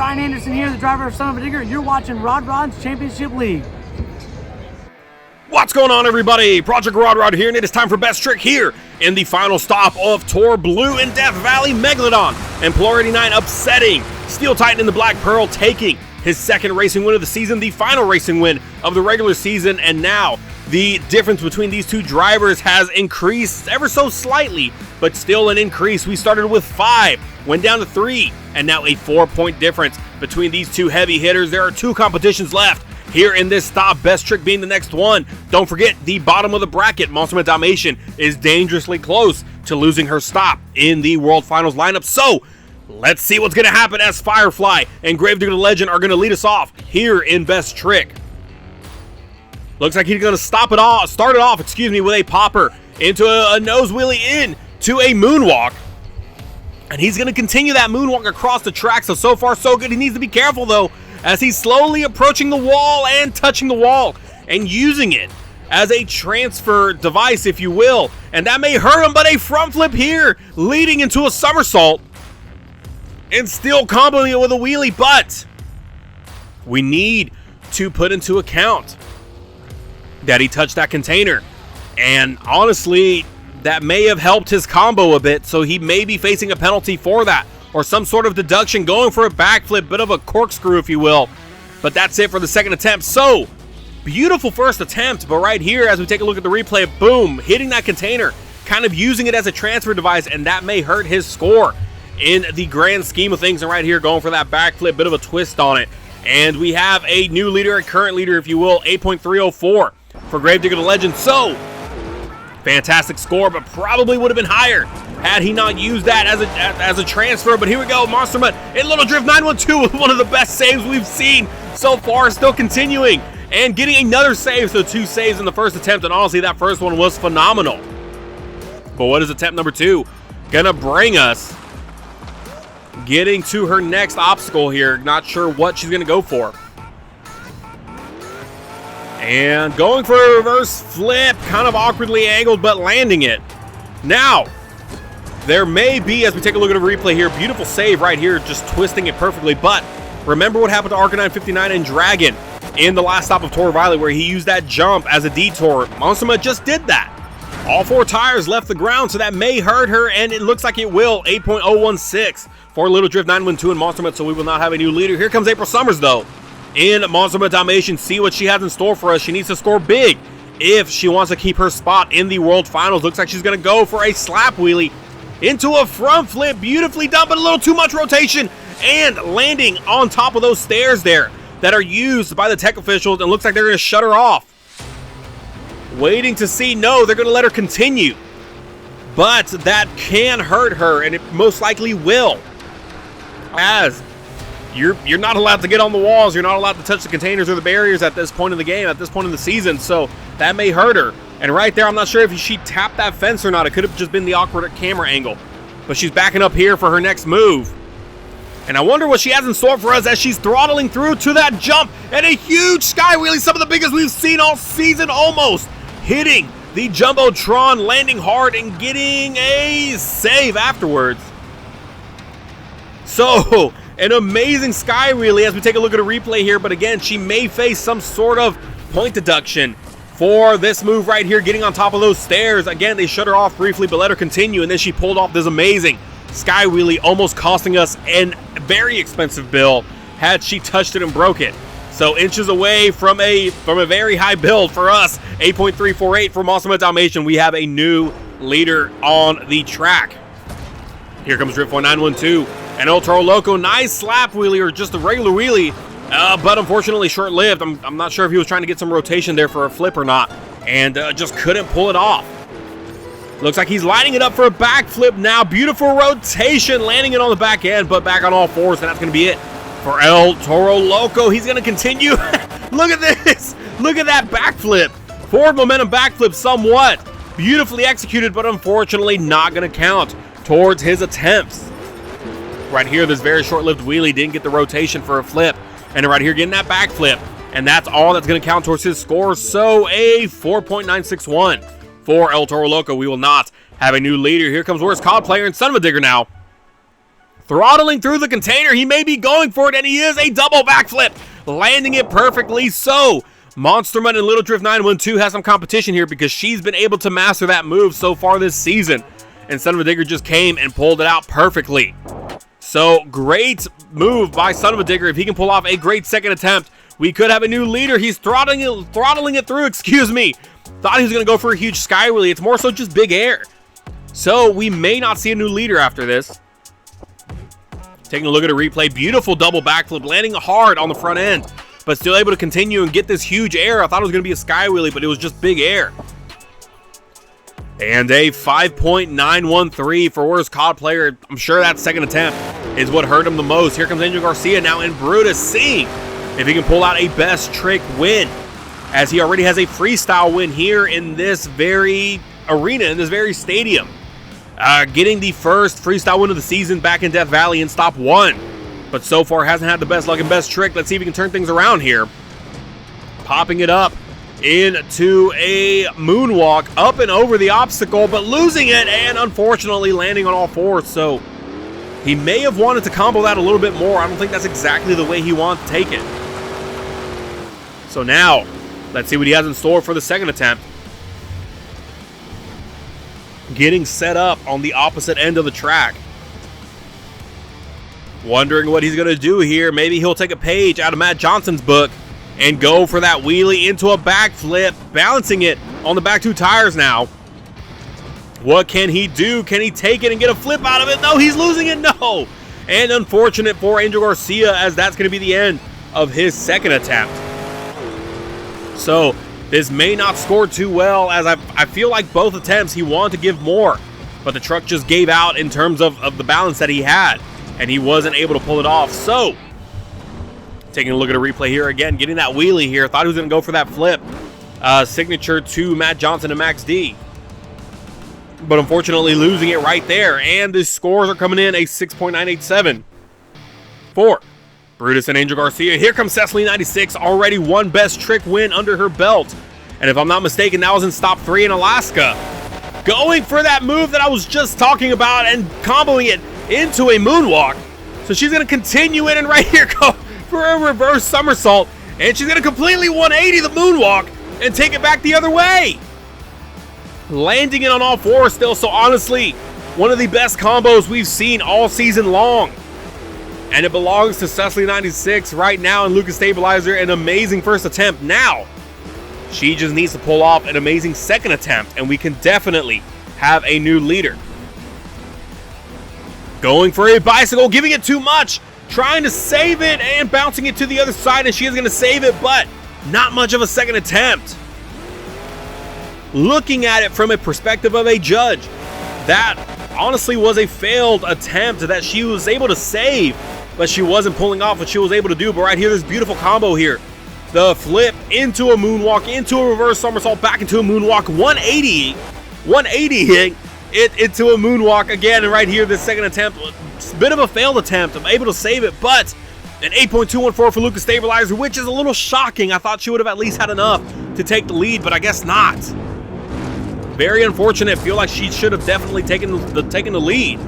Ryan Anderson here, the driver of Son of a Digger, and you're watching Rod Rod's Championship League. What's going on, everybody? Project Rod here, and it is time for Best Trick here in the final stop of Tour Blue in Death Valley Megalodon. And Polar 89 upsetting Steel Titan in the Black Pearl, taking his second racing win of the season, the final racing win of the regular season, and now the difference between these two drivers has increased ever so slightly, but still an increase. We started with 5, went down to 3, and now a 4-point difference between these two heavy hitters. There are 2 competitions left here in this stop, Best Trick being the next one. Don't forget, the bottom of the bracket, Monster Jam is dangerously close to losing her stop in the World Finals lineup. So, let's see what's going to happen as Firefly and Gravedigger the Legend are going to lead us off here in Best Trick. Looks like he's going to start it off, with a popper into a nose wheelie in to a moonwalk. And he's going to continue that moonwalk across the track. So far, so good. He needs to be careful, though, as he's slowly approaching the wall and touching the wall and using it as a transfer device, if you will. And that may hurt him, but a front flip here, leading into a somersault and still comboing it with a wheelie. But we need to put into account that he touched that container. And honestly, that may have helped his combo a bit, so he may be facing a penalty for that, or some sort of deduction, going for a backflip, bit of a corkscrew, if you will. But that's it for the second attempt. So, beautiful first attempt, but right here, as we take a look at the replay, boom, hitting that container, kind of using it as a transfer device, and that may hurt his score in the grand scheme of things. And right here, going for that backflip, bit of a twist on it. And we have a new leader, a current leader, if you will, 8.304 for Gravedigger the Legend. So, fantastic score, but probably would have been higher had he not used that as a transfer. But here we go, Monster Mutt in Little Drift 912 with one of the best saves we've seen so far, still continuing and getting another save. So 2 saves in the first attempt, and honestly, that first one was phenomenal. But what is attempt number 2 gonna bring us? Getting to her next obstacle here. Not sure what she's gonna go for. And going for a reverse flip, kind of awkwardly angled, but landing it. Now, there may be, as we take a look at a replay here, beautiful save right here, just twisting it perfectly. But remember what happened to Arcanine 59 and Dragon in the last stop of Tour Valley, where he used that jump as a detour. Monster Mutt just did that. All 4 tires left the ground, so that may hurt her, and it looks like it will. 8.016 for Little Drift 912 and Monster Mutt, so we will not have a new leader. Here comes April Summers, though, in Monster Jam. See what she has in store for us. She needs to score big if she wants to keep her spot in the World Finals. Looks like she's going to go for a slap wheelie into a front flip. Beautifully done, but a little too much rotation, and landing on top of those stairs there that are used by the tech officials, and looks like they're going to shut her off. Waiting to see. No, they're going to let her continue, but that can hurt her, and it most likely will, as you're not allowed to get on the walls, you're not allowed to touch the containers or the barriers at this point in the game, at this point in the season, so that may hurt her. And right there, I'm not sure if she tapped that fence or not. It could have just been the awkward camera angle, but she's backing up here for her next move. And I wonder what she has in store for us as she's throttling through to that jump, and a huge sky wheelie, some of the biggest we've seen all season, almost hitting the Jumbotron, landing hard and getting a save afterwards. So, an amazing sky wheelie as we take a look at a replay here, but again, she may face some sort of point deduction for this move right here, getting on top of those stairs. Again, they shut her off briefly, but let her continue, and then she pulled off this amazing sky wheelie, almost costing us a very expensive bill had she touched it and broke it. So inches away from a very high build for us. 8.348 for Monster Jam. We have a new leader on the track. Here comes Drift 912 and El Toro Loco. Nice slap wheelie, or just a regular wheelie, but unfortunately short-lived. I'm not sure if he was trying to get some rotation there for a flip or not, and just couldn't pull it off. Looks like he's lining it up for a backflip now. Beautiful rotation, landing it on the back end, but back on all 4s, and that's going to be it for El Toro Loco. He's going to continue. Look at this. Look at that backflip. Forward momentum backflip somewhat. Beautifully executed, but unfortunately not going to count towards his attempts. Right here, this very short-lived wheelie didn't get the rotation for a flip. And right here, getting that backflip. And that's all that's going to count towards his score. So a 4.961 for El Toro Loco. We will not have a new leader. Here comes Worst COD player and Son of a Digger now throttling through the container. He may be going for it, and he is. A double backflip, landing it perfectly. So Monsterman and Little Drift 912 has some competition here because she's been able to master that move so far this season. And Son of a Digger just came and pulled it out perfectly. So great move by Son of a Digger. If he can pull off a great second attempt, we could have a new leader. He's throttling it through, excuse me. Thought he was going to go for a huge sky wheelie. It's more so just big air. So we may not see a new leader after this. Taking a look at a replay. Beautiful double backflip, landing hard on the front end, but still able to continue and get this huge air. I thought it was going to be a sky wheelie, but it was just big air. And a 5.913 for worst COD player. I'm sure that second attempt is what hurt him the most. Here comes Angel Garcia now, and Brutus seeing if he can pull out a best trick win, as he already has a freestyle win here in this very arena, in this very stadium. Getting the first freestyle win of the season back in Death Valley in Stop 1. But so far hasn't had the best luck and best trick. Let's see if we can turn things around here. Popping it up into a moonwalk up and over the obstacle, but losing it and unfortunately landing on all fours. So he may have wanted to combo that a little bit more. I don't think that's exactly the way he wants to take it. So now, let's see what he has in store for the second attempt. Getting set up on the opposite end of the track. Wondering what he's going to do here. Maybe he'll take a page out of Matt Johnson's book and go for that wheelie into a backflip, balancing it on the back two tires now. What can he do? Can he take it and get a flip out of it? No, he's losing it. No. And unfortunate for Angel Garcia, as that's going to be the end of his second attempt. So this may not score too well, as I feel like both attempts he wanted to give more, but the truck just gave out in terms of the balance that he had, and he wasn't able to pull it off. So taking a look at a replay here again, getting that wheelie here. Thought he was going to go for that flip. Signature to Matt Johnson and Max D. But unfortunately losing it right there. And the scores are coming in a 6.987 for Brutus and Angel Garcia. Here comes Cecily 96, already one best trick win under her belt. And if I'm not mistaken, that was in Stop 3 in Alaska. Going for that move that I was just talking about and comboing it into a moonwalk. So she's going to continue it and right here go for a reverse somersault, and she's going to completely 180 the moonwalk and take it back the other way, landing it on all fours still. So honestly, one of the best combos we've seen all season long, and it belongs to Cecily 96 right now. And Lucas Stabilizer, an amazing first attempt. Now she just needs to pull off an amazing second attempt, and we can definitely have a new leader. Going for a bicycle, giving it too much, trying to save it and bouncing it to the other side, and she is going to save it, but not much of a second attempt. Looking at it from a perspective of a judge, that honestly was a failed attempt that she was able to save, but she wasn't pulling off what she was able to do. But right here, this beautiful combo here. The flip into a moonwalk, into a reverse somersault, back into a moonwalk, 180 it into a moonwalk again. And right here, this second attempt, a bit of a failed attempt. I'm able to save it, but an 8.214 for Lucas Stabilizer, which is a little shocking. I thought she would have at least had enough to take the lead, but I guess not. Very unfortunate. Feel like she should have definitely taken the lead.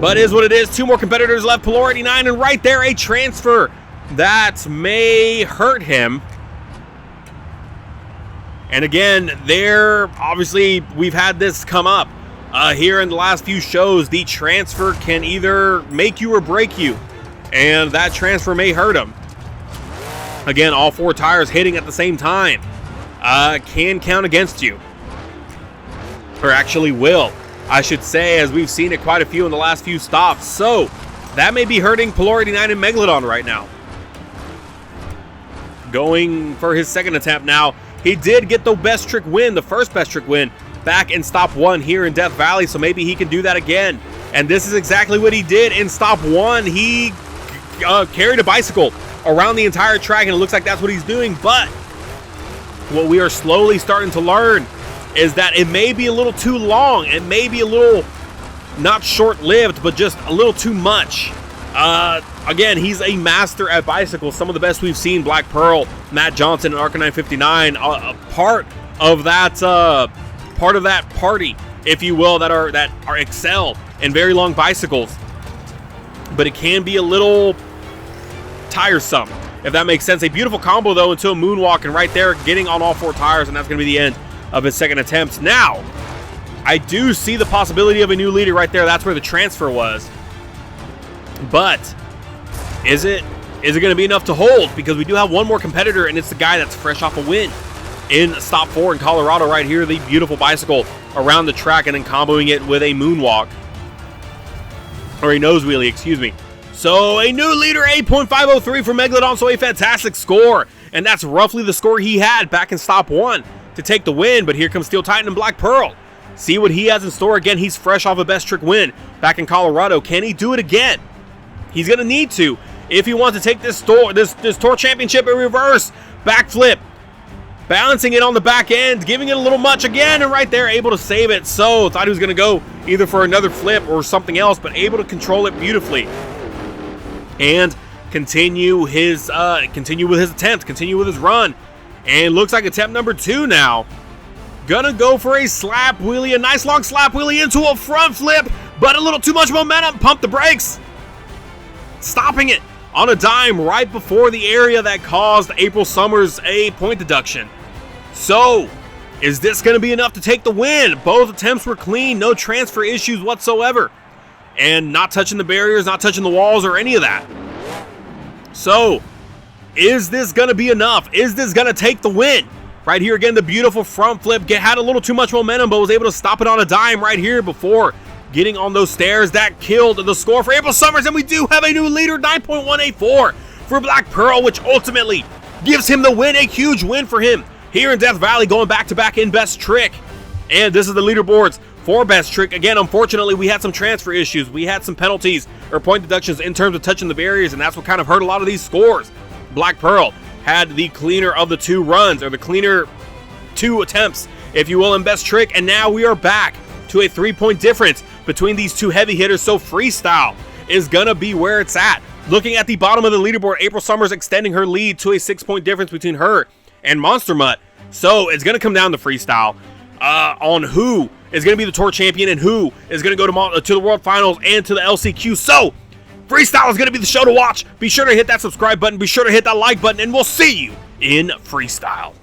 But it is what it is. Two more competitors left. Pilor 89, and right there, a transfer that may hurt him. And again, there, obviously, we've had this come up here in the last few shows. The transfer can either make you or break you, and that transfer may hurt him. Again, all four tires hitting at the same time can count against you. Or actually will, I should say, as we've seen it quite a few in the last few stops. So that may be hurting Pilor 89 and Megalodon right now. Going for his second attempt now. He did get the best trick win, the first best trick win, back in Stop 1 here in Death Valley, so maybe he can do that again. And this is exactly what he did in Stop 1. He carried a bicycle around the entire track, and it looks like that's what he's doing. But what we are slowly starting to learn is that it may be a little too long. It may be a little, not short-lived, but just a little too much. Again, he's a master at bicycles. Some of the best we've seen. Black Pearl, Matt Johnson, and Arca 959, part of that party, if you will, that are excel in very long bicycles. but it can be a little tiresome, if that makes sense. A beautiful combo, though, into a moonwalk, and right there, getting on all 4 tires, and that's going to be the end of his second attempt. Now, I do see the possibility of a new leader right there. That's where the transfer was. But is it going to be enough to hold? Because we do have one more competitor, and it's the guy that's fresh off a win in Stop 4 in Colorado right here. The beautiful bicycle around the track and then comboing it with a moonwalk. Or a nose wheelie, excuse me. So a new leader, 8.503 for Megalodon, so a fantastic score. And that's roughly the score he had back in Stop 1 to take the win. But here comes Steel Titan and Black Pearl. See what he has in store. Again, he's fresh off a Best Trick win back in Colorado. Can he do it again? He's going to need to if he wants to take this Tour Championship in reverse. Backflip. Balancing it on the back end. Giving it a little much again. And right there, able to save it. So, thought he was going to go either for another flip or something else, but able to control it beautifully. And continue with his attempt. Continue with his run. And looks like attempt number 2 now. Gonna go for a slap wheelie, a nice long slap wheelie into a front flip, but a little too much momentum. Pump the brakes. Stopping it on a dime right before the area that caused April Summers a point deduction. So, is this gonna be enough to take the win? Both attempts were clean, no transfer issues whatsoever. And not touching the barriers, not touching the walls or any of that. So, is this gonna be enough? Is this gonna take the win? Right here again, the beautiful front flip. Had a little too much momentum, but was able to stop it on a dime right here before getting on those stairs. That killed the score for April Summers, and we do have a new leader, 9.184 for Black Pearl, which ultimately gives him the win, a huge win for him here in Death Valley, going back-to-back in Best Trick. And this is the leaderboards for Best Trick. Again, unfortunately, we had some transfer issues. We had some penalties or point deductions in terms of touching the barriers, and that's what kind of hurt a lot of these scores. Black Pearl had the cleaner of the 2 runs, or the cleaner 2 attempts, if you will, in Best Trick. And now we are back to a 3-point difference between these 2 heavy hitters. So freestyle is gonna be where it's at. Looking at the bottom of the leaderboard, April Summers extending her lead to a 6-point difference between her and Monster Mutt. So it's gonna come down to freestyle on who is gonna be the tour champion and who is gonna go to the World Finals and to the LCQ. So freestyle is going to be the show to watch. Be sure to hit that subscribe button. Be sure to hit that like button, and we'll see you in freestyle.